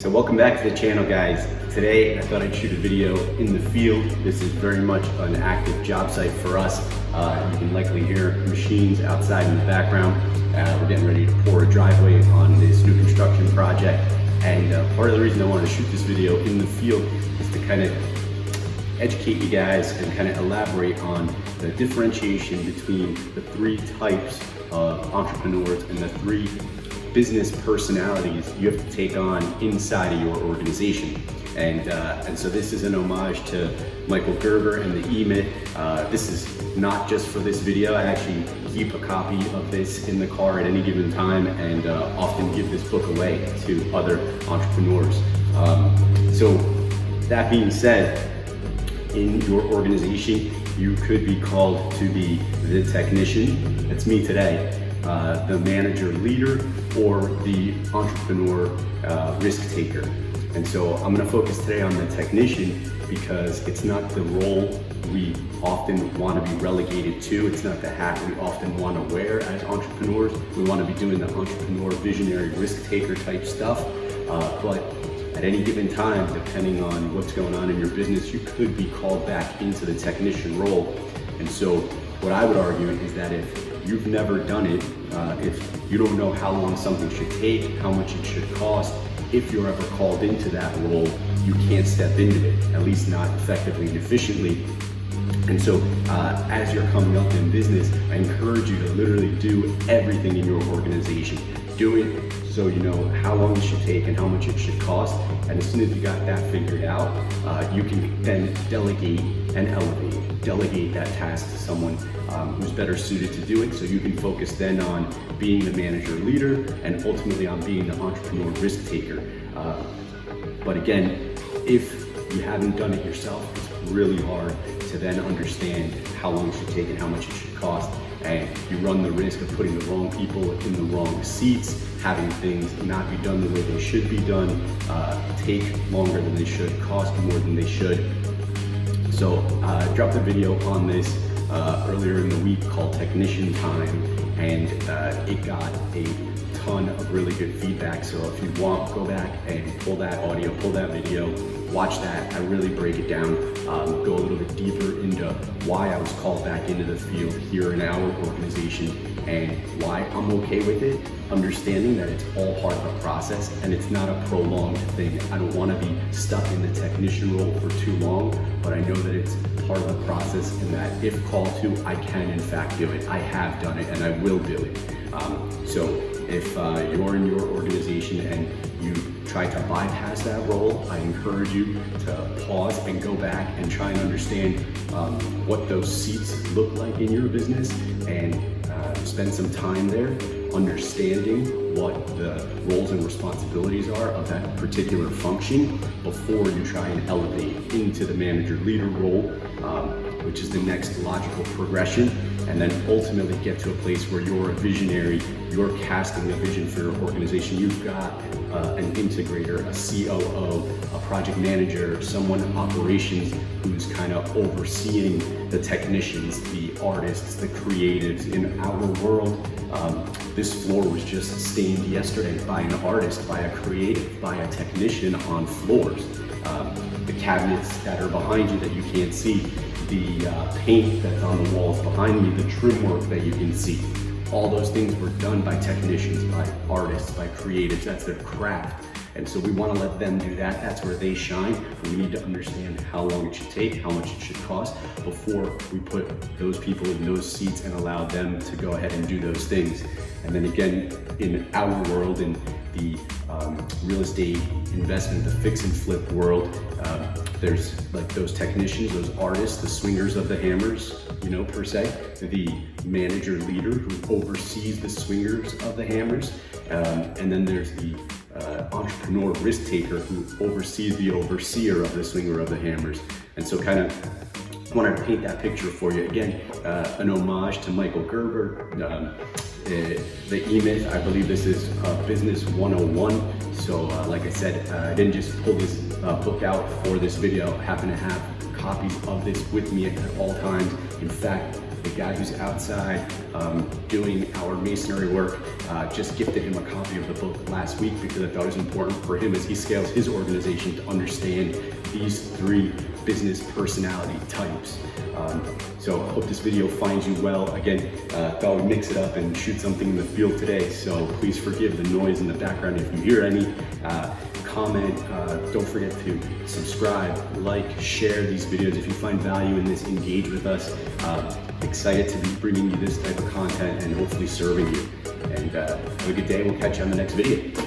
So welcome back to the channel, guys. Today I thought I'd shoot a video in the field. This is very much an active job site for us. You can likely hear machines outside in the background. We're getting ready to pour a driveway on this new construction project. And part of the reason I wanted to shoot this video in the field is to kind of educate you guys and kind of elaborate on the differentiation between the three types of entrepreneurs and the three business personalities you have to take on inside of your organization. And so this is an homage to Michael Gerber and the Emyth. This is not just for this video. I actually keep a copy of this in the car at any given time and often give this book away to other entrepreneurs. So that being said, in your organization, you could be called to be the technician. That's me today. The manager leader, or the entrepreneur risk taker. And so I'm going to focus today on the technician because it's not the role we often want to be relegated to. It's not the hat we often want to wear as entrepreneurs. We want to be doing the entrepreneur, visionary, risk taker type stuff. But at any given time, depending on what's going on in your business, you could be called back into the technician role. And so what I would argue is that if you've never done it, if you don't know how long something should take, how much it should cost, if you're ever called into that role, you can't step into it, at least not effectively and efficiently. And so as you're coming up in business, I encourage you to literally do everything in your organization. Do it so you know how long it should take and how much it should cost. And as soon as you got that figured out, you can then delegate and elevate. Delegate that task to someone who's better suited to do it, so you can focus then on being the manager leader and ultimately on being the entrepreneur risk taker. But again, if you haven't done it yourself, it's really hard to then understand how long it should take and how much it should cost. And you run the risk of putting the wrong people in the wrong seats, having things not be done the way they should be done, take longer than they should, cost more than they should. So I dropped a video on this earlier in the week called Technician Time, and it got a ton of really good feedback. So if you want, go back and pull that audio, pull that video, watch that. I really break it down, go a little bit deeper into why I was called back into the field here in our organization and why I'm okay with it, understanding that it's all part of the process and it's not a prolonged thing. I don't want to be stuck in the technician role for too long, but I know that it's part of the process and that if called to, I can in fact do it. I have done it and I will do it. So if you're in your organization and you try to bypass that role, I encourage you to pause and go back and try and understand what those seats look like in your business and spend some time there understanding what the roles and responsibilities are of that particular function before you try and elevate into the manager leader role, which is the next logical progression, and then ultimately get to a place where you're a visionary, you're casting a vision for your organization. You've got an integrator, a COO, a project manager, someone in operations who's kind of overseeing the technicians, the artists, the creatives in our world. This floor was just stained yesterday by an artist, by a creative, by a technician on floors. The cabinets that are behind you that you can't see, the paint that's on the walls behind me, the trim work that you can see. All those things were done by technicians, by artists, by creatives. That's their craft. And so we want to let them do that. That's where they shine. We need to understand how long it should take, how much it should cost before we put those people in those seats and allow them to go ahead and do those things. And then again, in our world, in the real estate investment, the fix and flip world, there's like those technicians, those artists, the swingers of the hammers, you know, per se, the manager leader who oversees the swingers of the hammers. And then there's the entrepreneur risk taker who oversees the overseer of the swinger of the hammers. And so kind of wanted to paint that picture for you. Again, an homage to Michael Gerber, the Emyth. I believe this is Business 101. So like I said, I didn't just pull this book out for this video. I happen to have copies of this with me at all times. In fact, the guy who's outside doing our masonry work, just gifted him a copy of the book last week because I thought it was important for him as he scales his organization to understand these 3 business personality types. So I hope this video finds you well. Again, thought we'd mix it up and shoot something in the field today, so please forgive the noise in the background. If you hear any, comment, don't forget to subscribe, like, share these videos. If you find value in this, engage with us. Excited to be bringing you this type of content and hopefully serving you. And have a good day. We'll catch you on the next video.